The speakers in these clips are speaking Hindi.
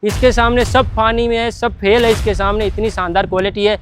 इसके सामने सब पानी में है, सब फेल है इसके सामने, इतनी शानदार क्वालिटी है।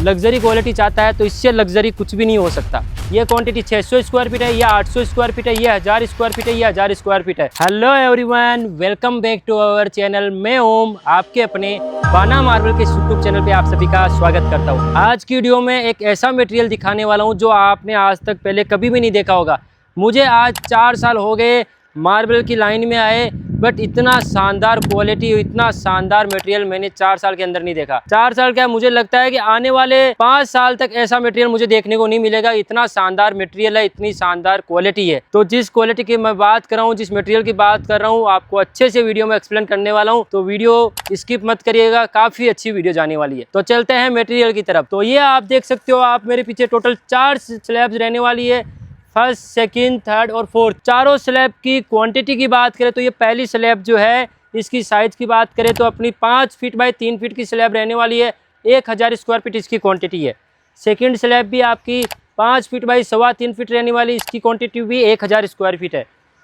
लग्जरी क्वालिटी चाहता है तो इससे लग्जरी कुछ भी नहीं हो सकता। ये क्वांटिटी 600 स्क्वायर फीट है, या 800 स्क्वायर फीट है, ये 1000 स्क्वायर फीट है, ये 1000 स्क्वायर फीट है। Hello everyone, welcome back to our channel. मैं ओम, आपके अपने बाना मार्बल के यूट्यूब चैनल पे आप सभी का स्वागत करता हूँ। आज की वीडियो में एक ऐसा मटेरियल दिखाने वाला हूँ जो आपने आज तक पहले कभी भी नहीं देखा होगा। मुझे आज 4 साल हो गए मार्बल की लाइन में आए, बट इतना शानदार क्वालिटी, इतना शानदार मटेरियल मैंने 4 साल के अंदर नहीं देखा। 4 साल क्या, मुझे लगता है कि आने वाले 5 साल तक ऐसा मटेरियल मुझे देखने को नहीं मिलेगा। इतना शानदार मटेरियल है, इतनी शानदार क्वालिटी है। तो जिस क्वालिटी की मैं बात कर रहा हूँ, जिस मटेरियल की बात कर रहा हूँ, आपको अच्छे से वीडियो में एक्सप्लेन करने वाला हूँ, तो वीडियो स्किप मत करिएगा, काफी अच्छी वीडियो जाने वाली है। तो चलते हैं मटेरियल की तरफ। तो ये आप देख सकते हो, आप मेरे पीछे टोटल 4 स्लैब्स रहने वाली है। फर्स्ट, सेकंड, थर्ड और फोर्थ, चारों स्लैब की क्वांटिटी की बात करें तो ये पहली स्लैब जो है, इसकी साइज की बात करें तो अपनी 5 फीट बाई 3 फीट की स्लैब रहने वाली है। 1000 स्क्वायर फीट इसकी क्वांटिटी है। सेकंड स्लैब भी आपकी 5 फीट बाई 3.25 फीट रहने वाली, इसकी क्वांटिटी भी 1000 स्क्वायर फीट है।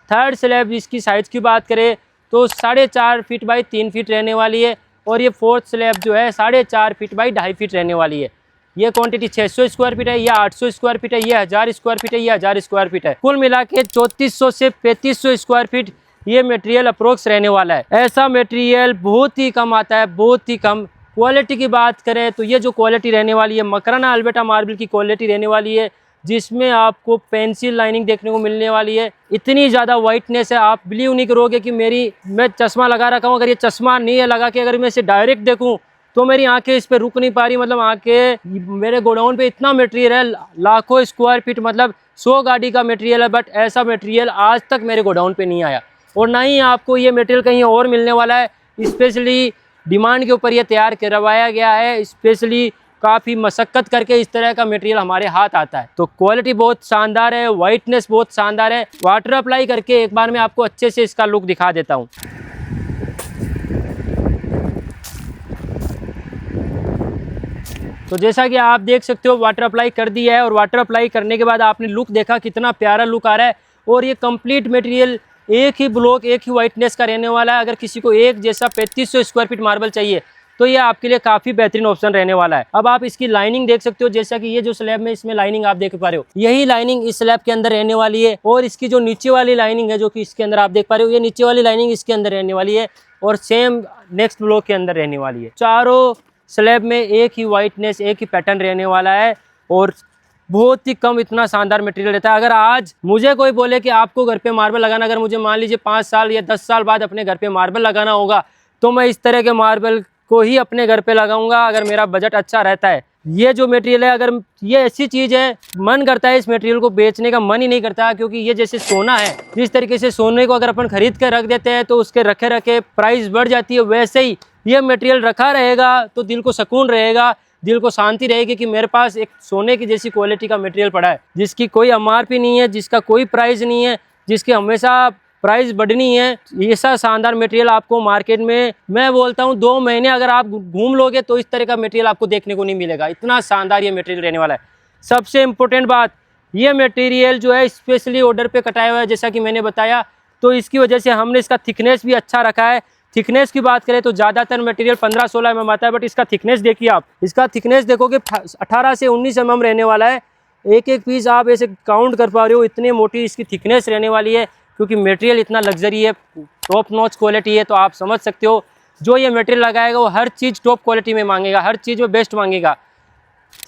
थर्ड स्लैब इसकी साइज़ की बात करें तो 4.5 फीट बाई 3 फीट रहने वाली है। और ये फोर्थ स्लैब जो है 4.5 फीट बाई 2.5 फीट रहने वाली है। ये क्वांटिटी 600 स्क्वायर फीट है, या 800 स्क्वायर फीट है, ये 1000 स्क्वायर फीट है, ये 1000 स्क्वायर फीट है। कुल मिला के 3400 से 3500 स्क्वायर फीट ये मटेरियल अप्रोक्स रहने वाला है। ऐसा मटेरियल बहुत ही कम आता है, बहुत ही कम। क्वालिटी की बात करें तो ये जो क्वालिटी रहने वाली है, मकराना अल्बर्टा मार्बल की क्वालिटी रहने वाली है, जिसमें आपको पेंसिल लाइनिंग देखने को मिलने वाली है। इतनी ज़्यादा वाइटनेस है, आप बिलीव नहीं करोगे कि मैं चश्मा लगा रखा हूँ, अगर ये चश्मा नहीं है लगा के, अगर मैं इसे डायरेक्ट देखूँ तो मेरी आंखें इस पे रुक नहीं पा रही। मतलब आंखें, मेरे गोडाउन पे इतना मटेरियल है, लाखों स्क्वायर फीट, मतलब 100 गाड़ी का मटेरियल है, बट ऐसा मटेरियल आज तक मेरे गोडाउन पे नहीं आया, और ना ही आपको ये मटेरियल कहीं और मिलने वाला है। स्पेशली डिमांड के ऊपर ये तैयार करवाया गया है, स्पेशली काफ़ी मशक्क़त करके इस तरह का मटेरियल हमारे हाथ आता है। तो क्वालिटी बहुत शानदार है, वाइटनेस बहुत शानदार है। वाटर अप्लाई करके एक बार मैं आपको अच्छे से इसका लुक दिखा देता हूँ। तो जैसा कि आप देख सकते हो, वाटर अप्लाई कर दिया है, और वाटर अप्लाई करने के बाद आपने लुक देखा, कितना प्यारा लुक आ रहा है। और ये कंप्लीट मटेरियल एक ही ब्लॉक, एक ही वाइटनेस का रहने वाला है। अगर किसी को एक जैसा 3500 स्क्वायर फीट मार्बल चाहिए तो ये आपके लिए काफ़ी बेहतरीन ऑप्शन रहने वाला है। अब आप इसकी लाइनिंग देख सकते हो, जैसा कि ये जो स्लैब में इसमें लाइनिंग आप देख पा रहे हो, यही लाइनिंग इस स्लैब के अंदर रहने वाली है। और इसकी जो नीचे वाली लाइनिंग है, जो कि इसके अंदर आप देख पा रहे हो, ये नीचे वाली लाइनिंग इसके अंदर रहने वाली है, और सेम नेक्स्ट ब्लॉक के अंदर रहने वाली है। चारों स्लैब में एक ही वाइटनेस, एक ही पैटर्न रहने वाला है, और बहुत ही कम इतना शानदार मटेरियल रहता है। अगर आज मुझे कोई बोले कि आपको घर पे मार्बल लगाना, अगर मुझे मान लीजिए 5 साल या 10 साल बाद अपने घर पे मार्बल लगाना होगा, तो मैं इस तरह के मार्बल को ही अपने घर पे लगाऊंगा, अगर मेरा बजट अच्छा रहता है। ये जो मटेरियल है, अगर ये ऐसी चीज़ है, मन करता है इस मटेरियल को बेचने का, मन ही नहीं करता, क्योंकि ये जैसे सोना है, जिस तरीके से सोने को अगर अपन खरीद कर रख देते हैं तो उसके रखे रखे प्राइस बढ़ जाती है, वैसे ही ये मटेरियल रखा रहेगा तो दिल को सुकून रहेगा, दिल को शांति रहेगी कि मेरे पास एक सोने की जैसी क्वालिटी का मटेरियल पड़ा है, जिसकी कोई एमआरपी नहीं है, जिसका कोई प्राइस नहीं है, जिसकी हमेशा प्राइस बढ़नी है। ऐसा शानदार मटेरियल आपको मार्केट में, मैं बोलता हूँ 2 महीने अगर आप घूम लोगे तो इस तरह का मटेरियल आपको देखने को नहीं मिलेगा। इतना शानदार ये मटेरियल रहने वाला है। सबसे इम्पोर्टेंट बात, ये मटेरियल जो है स्पेशली ऑर्डर पे कटाया हुआ है, जैसा कि मैंने बताया, तो इसकी वजह से हमने इसका थिकनेस भी अच्छा रखा है। थिकनेस की बात करें तो ज़्यादातर मटेरियल 15-16 mm आता है, बट इसका थिकनेस देखिए, आप इसका थिकनेस देखोगे 18 से 19 mm रहने वाला है। एक एक पीस आप ऐसे काउंट कर पा रहे हो, इतनी मोटी इसकी थिकनेस रहने वाली है, क्योंकि मटेरियल इतना लग्जरी है, टॉप नॉच क्वालिटी है। तो आप समझ सकते हो, जो ये मटेरियल लगाएगा वो हर चीज़ टॉप क्वालिटी में मांगेगा, हर चीज़ में बेस्ट मांगेगा।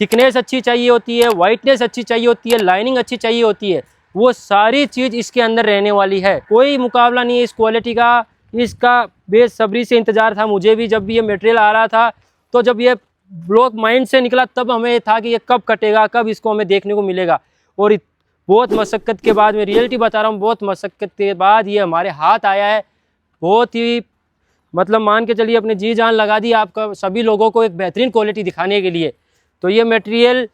थिकनेस अच्छी चाहिए होती है, वाइटनेस अच्छी चाहिए होती है, लाइनिंग अच्छी चाहिए होती है, वो सारी चीज़ इसके अंदर रहने वाली है। कोई मुकाबला नहीं है इस क्वालिटी का। इसका बेसब्री से इंतज़ार था मुझे भी, जब भी ये मटेरियल आ रहा था, तो जब ये ब्लॉक माइंड से निकला तब हमें था कि ये कब कटेगा, कब इसको हमें देखने को मिलेगा। और बहुत मशक्क़त के बाद, मैं रियलिटी बता रहा हूँ, बहुत मशक्क़त के बाद ये हमारे हाथ आया है। बहुत ही, मतलब मान के चलिए, अपने जी जान लगा दी आपका सभी लोगों को एक बेहतरीन क्वालिटी दिखाने के लिए। तो ये मटेरियल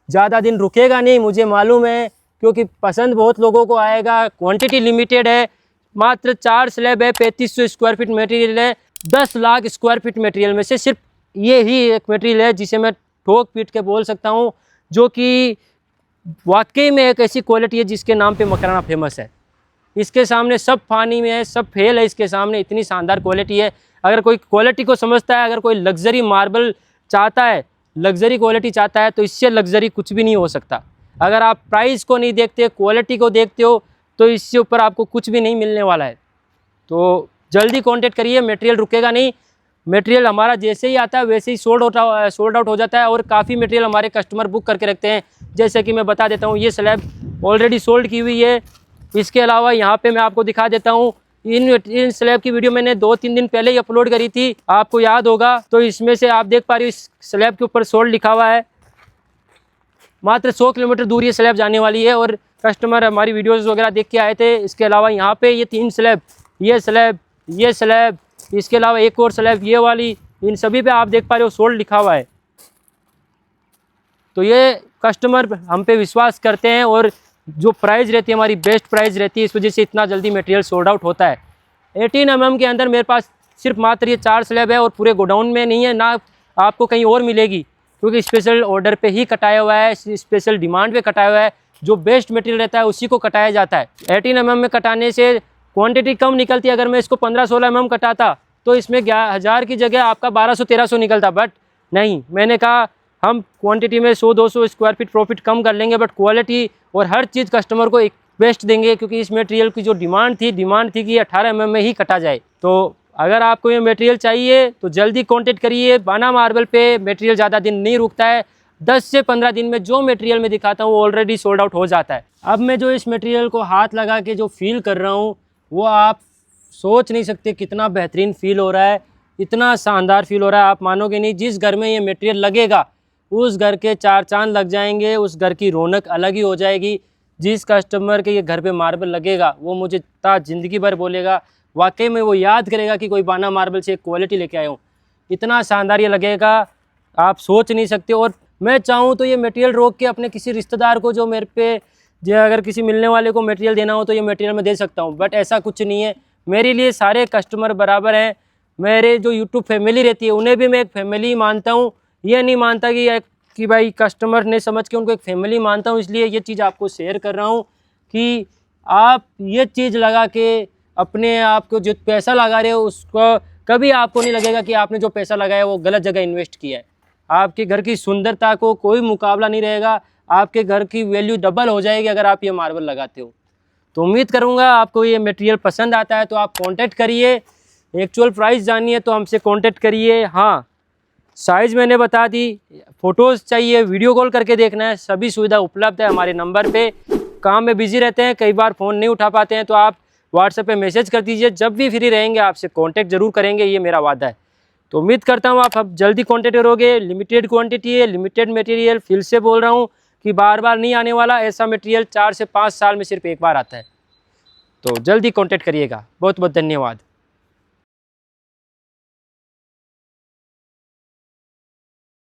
ज़्यादा दिन रुकेगा नहीं, मुझे मालूम है, क्योंकि पसंद बहुत लोगों को आएगा। क्वांटिटी लिमिटेड है, मात्र 4 स्लैब है, 3500 स्क्वायर फीट मटेरियल है। 10 लाख स्क्वायर फीट मटेरियल में से सिर्फ ये ही एक मटेरियल है जिसे मैं ठोक पीट के बोल सकता हूँ, जो कि वाकई में एक ऐसी क्वालिटी है जिसके नाम पे मकराना फेमस है। इसके सामने सब पानी में है, सब फेल है इसके सामने, इतनी शानदार क्वालिटी है। अगर कोई क्वालिटी को समझता है, अगर कोई लग्जरी मार्बल चाहता है, लग्जरी क्वालिटी चाहता है, तो इससे लग्जरी कुछ भी नहीं हो सकता। अगर आप प्राइस को नहीं देखते, क्वालिटी को देखते हो, तो इससे ऊपर आपको कुछ भी नहीं मिलने वाला है। तो जल्दी कांटेक्ट करिए, मटेरियल रुकेगा नहीं। मटेरियल हमारा जैसे ही आता है वैसे ही सोल्ड आउट हो जाता है, और काफ़ी मटेरियल हमारे कस्टमर बुक करके रखते हैं। जैसे कि मैं बता देता हूँ, ये स्लैब ऑलरेडी सोल्ड की हुई है। इसके अलावा यहाँ पे मैं आपको दिखा देता हूँ, इन स्लैब की वीडियो मैंने 2-3 दिन पहले ही अपलोड करी थी, आपको याद होगा। तो इसमें से आप देख पा रहे हो, इस स्लैब के ऊपर सोल्ड लिखा हुआ है। मात्र 100 किलोमीटर दूर ये स्लैब जाने वाली है, और कस्टमर हमारी वीडियोज़ वगैरह देख के आए थे। इसके अलावा यहाँ पे ये 3 स्लैब, ये स्लैब, इसके अलावा एक और स्लैब ये वाली, इन सभी पे आप देख पा रहे हो सोल्ड लिखा हुआ है। तो ये कस्टमर हम पे विश्वास करते हैं, और जो प्राइस रहती है हमारी बेस्ट प्राइस रहती है, इस वजह से इतना जल्दी मटेरियल सोल्ड आउट होता है। 18 mm के अंदर मेरे पास सिर्फ मात्र ये 4 स्लैब है, और पूरे गोडाउन में नहीं है, ना आपको कहीं और मिलेगी, क्योंकि स्पेशल ऑर्डर पे ही कटाया हुआ है, स्पेशल डिमांड पे कटाया हुआ है। जो बेस्ट मटेरियल रहता है उसी को कटाया जाता है। 18 mm में कटाने से क्वांटिटी कम निकलती है। अगर मैं इसको 15-16 mm कटाता तो इसमें 1000 की जगह आपका 1200-1300 निकलता, बट नहीं, मैंने कहा हम क्वांटिटी में 100-200 स्क्वायर फीट प्रॉफिट कम कर लेंगे, बट क्वालिटी और हर चीज़ कस्टमर को एक बेस्ट देंगे, क्योंकि इस मटेरियल की जो डिमांड थी कि 18 mm में ही कटा जाए। तो अगर आपको ये मटेरियल चाहिए तो जल्दी कांटेक्ट करिए। बाना मार्बल पे मटेरियल ज़्यादा दिन नहीं रुकता है, 10 से 15 दिन में जो मटेरियल मैं दिखाता हूँ वो ऑलरेडी सोल्ड आउट हो जाता है। अब मैं जो इस मटेरियल को हाथ लगा के जो फील कर रहा हूँ, वो आप सोच नहीं सकते कितना बेहतरीन फील हो रहा है, इतना शानदार फील हो रहा है, आप मानोगे नहीं। जिस घर में ये मटेरियल लगेगा उस घर के 4 चांद लग जाएंगे, उस घर की रौनक अलग ही हो जाएगी। जिस कस्टमर के ये घर पे मार्बल लगेगा वो मुझे ज़िंदगी भर बोलेगा, वाकई में वो याद करेगा कि कोई बाना मार्बल से एक क्वालिटी लेके आया हूँ। इतना शानदार ये लगेगा, आप सोच नहीं सकते। और मैं चाहूँ तो ये मटेरियल रोक के अपने किसी रिश्तेदार को, जो मेरे पे जो अगर किसी मिलने वाले को मटेरियल देना हो तो ये मटेरियल मैं दे सकता हूँ, बट ऐसा कुछ नहीं है। मेरे लिए सारे कस्टमर बराबर हैं। मेरे जो यूट्यूब फैमिली रहती है उन्हें भी मैं एक फैमिली मानता हूँ। ये नहीं मानता कि भाई कस्टमर ने समझ के उनको एक फैमिली मानता हूँ। इसलिए ये चीज़ आपको शेयर कर रहा हूँ कि आप ये चीज़ लगा के अपने आप को जो पैसा लगा रहे हो उसको कभी आपको नहीं लगेगा कि आपने जो पैसा लगाया वो गलत जगह इन्वेस्ट किया है। आपके घर की सुंदरता को कोई मुकाबला नहीं रहेगा, आपके घर की वैल्यू डबल हो जाएगी अगर आप ये मार्बल लगाते हो। तो उम्मीद करूँगा आपको ये मटेरियल पसंद आता है, तो आप कांटेक्ट करिए। एक्चुअल प्राइस जाननी है तो हमसे कांटेक्ट करिए। हाँ, साइज़ मैंने बता दी, फ़ोटोज़ चाहिए वीडियो कॉल करके देखना है, सभी सुविधा उपलब्ध है हमारे नंबर पे। काम में बिजी रहते हैं, कई बार फ़ोन नहीं उठा पाते हैं, तो आप व्हाट्सएप पे मैसेज कर दीजिए। जब भी फ्री रहेंगे आपसे कांटेक्ट ज़रूर करेंगे, ये मेरा वादा है। तो उम्मीद करता हूँ आप अब जल्दी कांटेक्ट करोगे। लिमिटेड क्वांटिटी है, लिमिटेड मटेरियल, फिर से बोल रहा हूँ कि बार बार नहीं आने वाला। ऐसा मटेरियल 4 से 5 साल में सिर्फ एक बार आता है। तो जल्दी कांटेक्ट करिएगा। बहुत बहुत धन्यवाद।